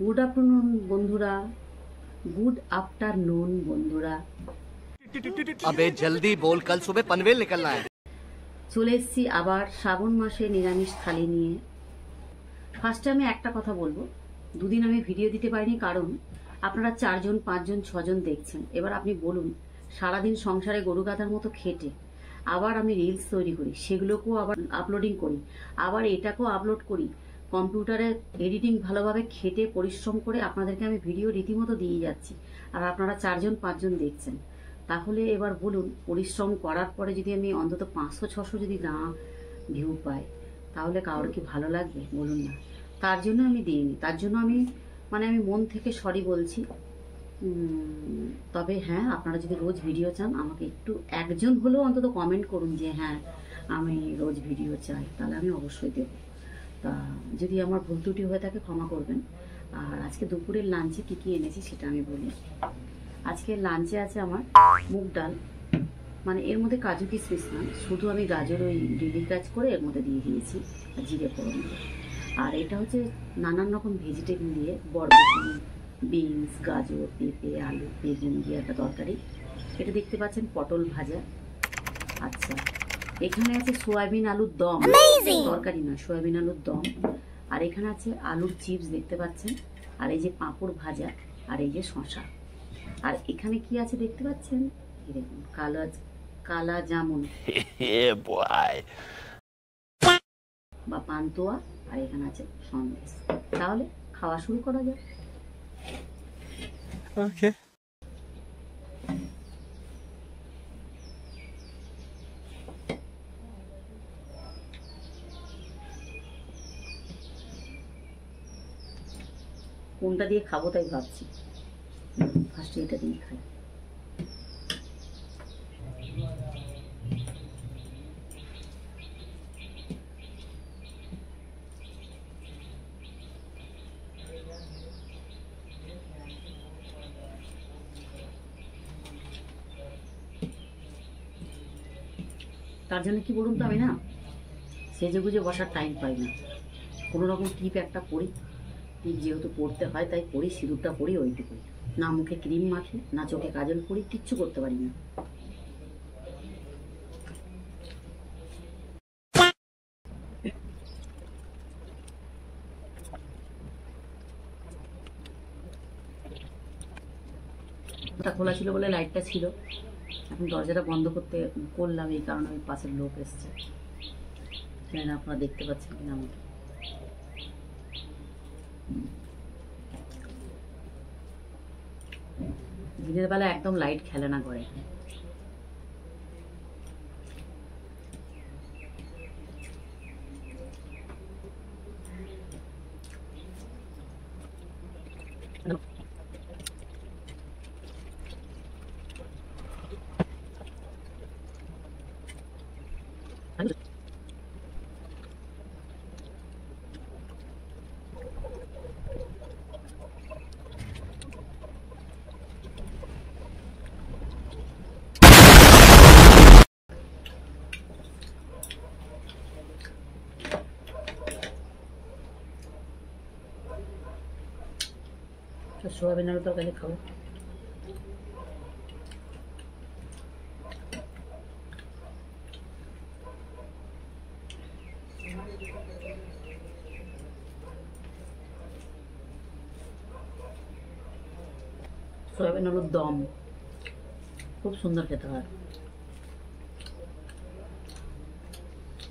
Good afternoon বন্ধুরা, good afternoon বন্ধুরা। अबे जल्दी बोल, कल सुबह पनवेल निकलना है। চলে এসেছি আবার শ্রাবণ মাসে নিরামিষ থালি নিয়ে। ফার্স্টে আমি একটা কথা বলবো, দুদিন আমি ভিডিও দিতে পারিনি কারণ আপনারা 4জন 5জন 6জন দেখছেন। এবার আপনি বলুন, সারাদিন সংসারে গরু গাধার মতো খেটে আবার আমি রিলস তৈরি করি, সেগুলোকেও আবার আপলোডিং করি, আবার এটাকেও আপলোড করি, কম্পিউটারে এডিটিং ভালোভাবে খেটে পরিশ্রম করে আপনাদেরকে আমি ভিডিও রীতিমতো দিয়ে যাচ্ছি, আর আপনারা 4জন 5জন দেখছেন। তাহলে এবার বলুন, পরিশ্রম করার পরে যদি আমি অন্তত 500-600 যদি না ভিউ পাই, তাহলে কারোর কি ভালো লাগবে বলুন না? তার জন্য আমি দিইনি, তার জন্য আমি আমি মন থেকে সরি বলছি। তবে হ্যাঁ, আপনারা যদি রোজ ভিডিও চান, আমাকে একটু একজন হলেও অন্তত কমেন্ট করুন যে হ্যাঁ আমি রোজ ভিডিও চাই, তাহলে আমি অবশ্যই দেবো। তা যদি আমার ভুল ত্রুটি হয়ে থাকে ক্ষমা করবেন। আর আজকে দুপুরের লাঞ্চে কী কী এনেছি সেটা আমি বলি। আজকে লাঞ্চে আছে আমার মুগ ডাল, এর মধ্যে কাজু কিশমিশ না, শুধু আমি গাজর ওই ডিলি কাজ করে এর মধ্যে দিয়ে দিয়েছি আর জিরে ফোড়ন দিয়ে। আর এটা হচ্ছে নানান রকম ভেজিটেবল দিয়ে, বরবটি, বিনস, গাজর, পেঁপে, আলু, বেগুন দিয়ে একটা তরকারি। এটা দেখতে পাচ্ছেন পটল ভাজা। আচ্ছা, এখানে আছে সোয়াবিন আলুর দম, তরকারি নয়, সোয়াবিন আলুর দম। আর এখানে আছে আলুর চিপস দেখতে পাচ্ছেন, আর এই যে পাঁপড় ভাজা, আর এই যে শশা। আর এখানে কি আছে দেখতে পাচ্ছেন, এই দেখুন কালা জামুন বা পান্তুয়া, আর এখানে আছে সন্দেশ। তাহলে খাওয়া শুরু করা যাক। ওকে। কোনটা দিয়ে খাবো তাই ভাবছি, ফার্স্টে এটা দিয়ে খাই। তার জন্য কি বলুন তো, আমি না সেজে গুজে বসার টাইম পাই না, কোনো রকম টিপ একটা পরি, টিপ যেহেতু পড়তে হয় তাই পরি, সিঁদুরটা পরি, ওইটুকুই। না মুখে ক্রিম মাখি, না চোখে কাজল পরি, কিচ্ছু করতে পারি না। ওটা খোলা ছিল বলে লাইটটা ছিল, এখন দরজাটা বন্ধ করলাম, এই কারণে আমি পাশের লোক এসছে, জানি না আপনারা দেখতে পাচ্ছেন কিনা আমাকে। দিনের বেলা একদম লাইট খেলে না করে। সোয়াবিন আলু তরকারি খাবো। সোয়াবিন আলুর দম খুব সুন্দর খেতে হয়।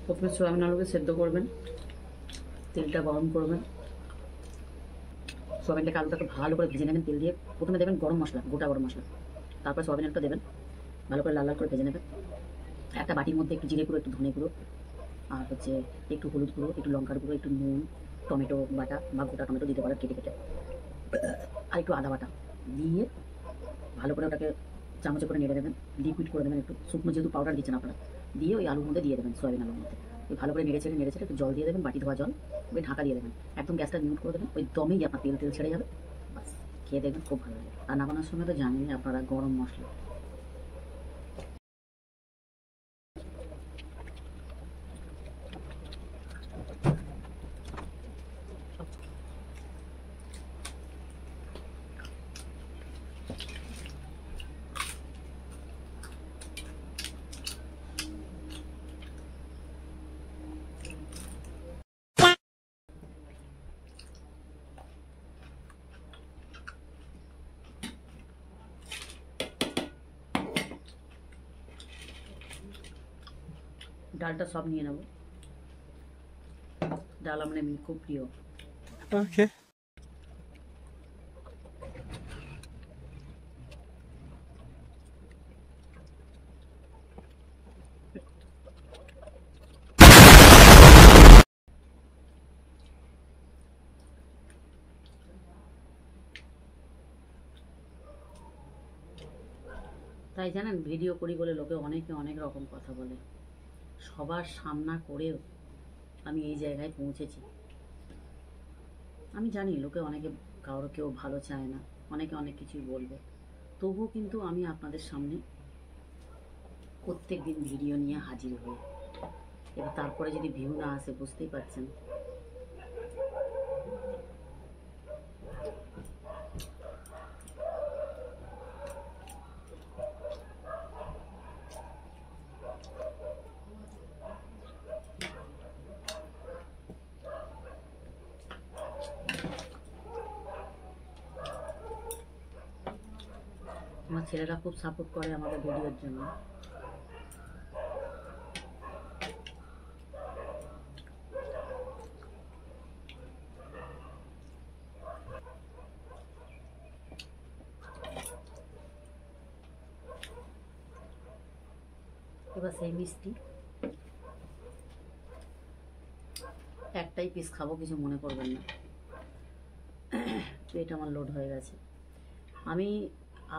প্রথমে সোয়াবিন আলুকে সেদ্ধ করবেন, তেলটা গরম করবেন, সোয়াবিনটাকে আলুটাকে ভালো করে ভেজে নেবেন তেল দিয়ে। প্রথমে দেবেন গরম মশলা, গোটা গরম মশলা, তারপর সোয়াবিন আলুটা দেবেন, ভালো করে লাল লাল করে ভেজে নেবেন। একটা বাটির মধ্যে একটু জিরে গুঁড়ো, একটু ধনে গুঁড়ো, আর হচ্ছে একটু হলুদ গুঁড়ো, একটু লঙ্কার গুঁড়ো, একটু নুন, টমেটো বাটা বা গোটা টমেটো দিতে পারেন কেটে কেটে, আর একটু আদা বাটা দিয়ে ভালো করে ওটাকে চামচে করে নেড়ে দেবেন, লিকুইড করে দেবেন একটু, শুকনো যেহেতু পাউডার দিচ্ছেন আপনারা, দিয়ে ওই আলুর মধ্যে দিয়ে দেবেন, সোয়াবিন আলুর মধ্যে ওই ভালো করে নেড়ে ছেড়ে একটু জল দিয়ে দেবেন, বাটি ধোয়া জল, ওই ঢাকা দিয়ে দেবেন, একদম গ্যাসটা মিউট করে দেবেন, ওই দমেই আপনার তেল তেল ছেড়ে যাবে, বাস খেয়ে দেখবেন খুব ভালো লাগে। আর নামানোর সময় তো জানেনই আপনারা গরম মশলা। ডালটা সব নিয়ে নেব। ডাল আমার এমনি খুব প্রিয়। ওকে। তাই জানেন, ভিডিও করি বলে লোকে অনেকে অনেক রকম কথা বলে, সবার সামনা করেও আমি এই জায়গায় পৌঁছেছি। আমি জানি লোকে অনেকে কারো কেউ ভালো চায় না, অনেকে অনেক কিছুই বলবে, তবুও কিন্তু আমি আপনাদের সামনে প্রত্যেক দিন ভিডিও নিয়ে হাজির হই। এবার তারপরে যদি ভিউ না আসে বুঝতেই পারছেন। আমার ছেলেরা খুব সাপোর্ট করে আমাদের ভিডিওর জন্য। এবার সেই মিষ্টি একটাই পিস খাবো, কিছু মনে করবেন না, পেট আমার লোড হয়ে গেছে। আমি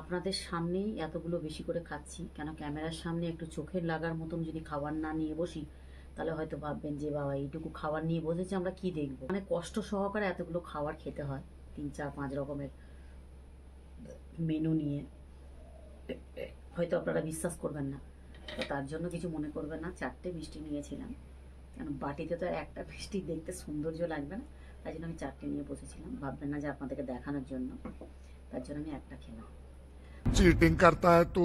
আপনাদের সামনেই এতগুলো বেশি করে খাচ্ছি কেন, ক্যামেরার সামনে একটু চোখের লাগার মতন যদি খাবার না নিয়ে বসি তাহলে হয়তো ভাববেন যে বাবা এইটুকু খাবার নিয়ে বসেছে, আমরা কি দেখবো। মানে কষ্ট সহকারে এতগুলো খাবার খেতে হয়, 3, 4, 5 রকমের মেনু নিয়ে, হয়তো আপনারা বিশ্বাস করবেন না। তো তার জন্য কিছু মনে করবেন না, 4টে মিষ্টি নিয়েছিলাম, কারণ বাটিতে তো একটা মিষ্টি দেখতে সৌন্দর্য লাগবে না, তাই জন্য আমি 4টে নিয়ে বসেছিলাম। ভাববেন না যে আপনাদেরকে দেখানোর জন্য, তার জন্য আমি একটা খেলাম। चीटिंग करता है तो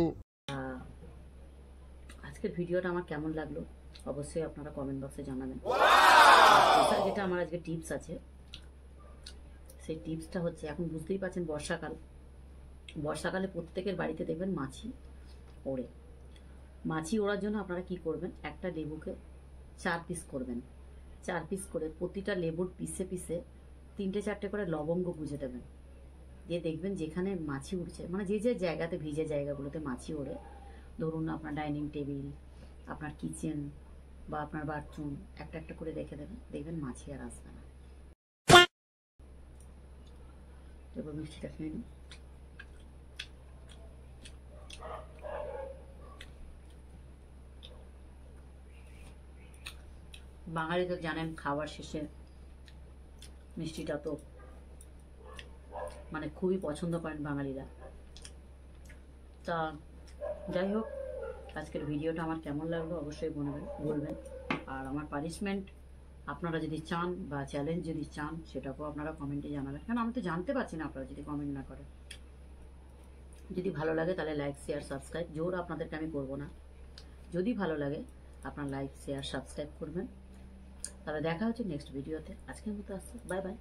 আজকের ভিডিওটা আমার কেমন লাগলো অবশ্যই আপনারা কমেন্ট বক্সে জানাবেন। যেটা আমার আজকে টিপস আছে, সেই টিপসটা হচ্ছে, এখন বুঝতেই পারছেন বর্ষাকালে প্রত্যেকের বাড়িতে দেখবেন মাছি ওড়ে। মাছি ওড়ার জন্য আপনারা কি করবেন, একটা লেবুকে 4 পিস করবেন, 4 পিস করে প্রতিটা লেবুর পিসে পিসে 3টে 4টে করে লবঙ্গ গুঁজে দেবেন, দিয়ে দেখবেন যেখানে মাছি উঠছে, মানে যে যে জায়গাতে ভিজে জায়গাগুলোতে মাছি ওড়ে, ধরুন আপনার ডাইনিং টেবিল, আপনার কিচেন বা আপনার বাথরুম, একটা একটা করে রেখে দেবেন, দেখবেন মাছি আর আসবে না। এবার মিষ্টিটা খেয়ে নিন। বাঙালি তো জানেন খাবার শেষে মিষ্টিটা তো মানে খুবই পছন্দ করেন বাঙালিরা। তা যাই হোক, আজকের ভিডিওটা আমার কেমন লাগলো অবশ্যই বলবেন। আর আমার পানিশমেন্ট আপনারা যদি চান বা চ্যালেঞ্জ যদি চান সেটাকেও আপনারা কমেন্টে জানাবেন, কারণ আমি তো জানতে পারছি না আপনারা যদি কমেন্ট না করেন। যদি ভালো লাগে তাহলে লাইক শেয়ার সাবস্ক্রাইব, জোর আপনাদেরকে আমি করবো না, যদি ভালো লাগে আপনার লাইক শেয়ার সাবস্ক্রাইব করবেন। তাহলে দেখা হচ্ছে নেক্সট ভিডিওতে। আজকের মতো আসছি, বাই বাই।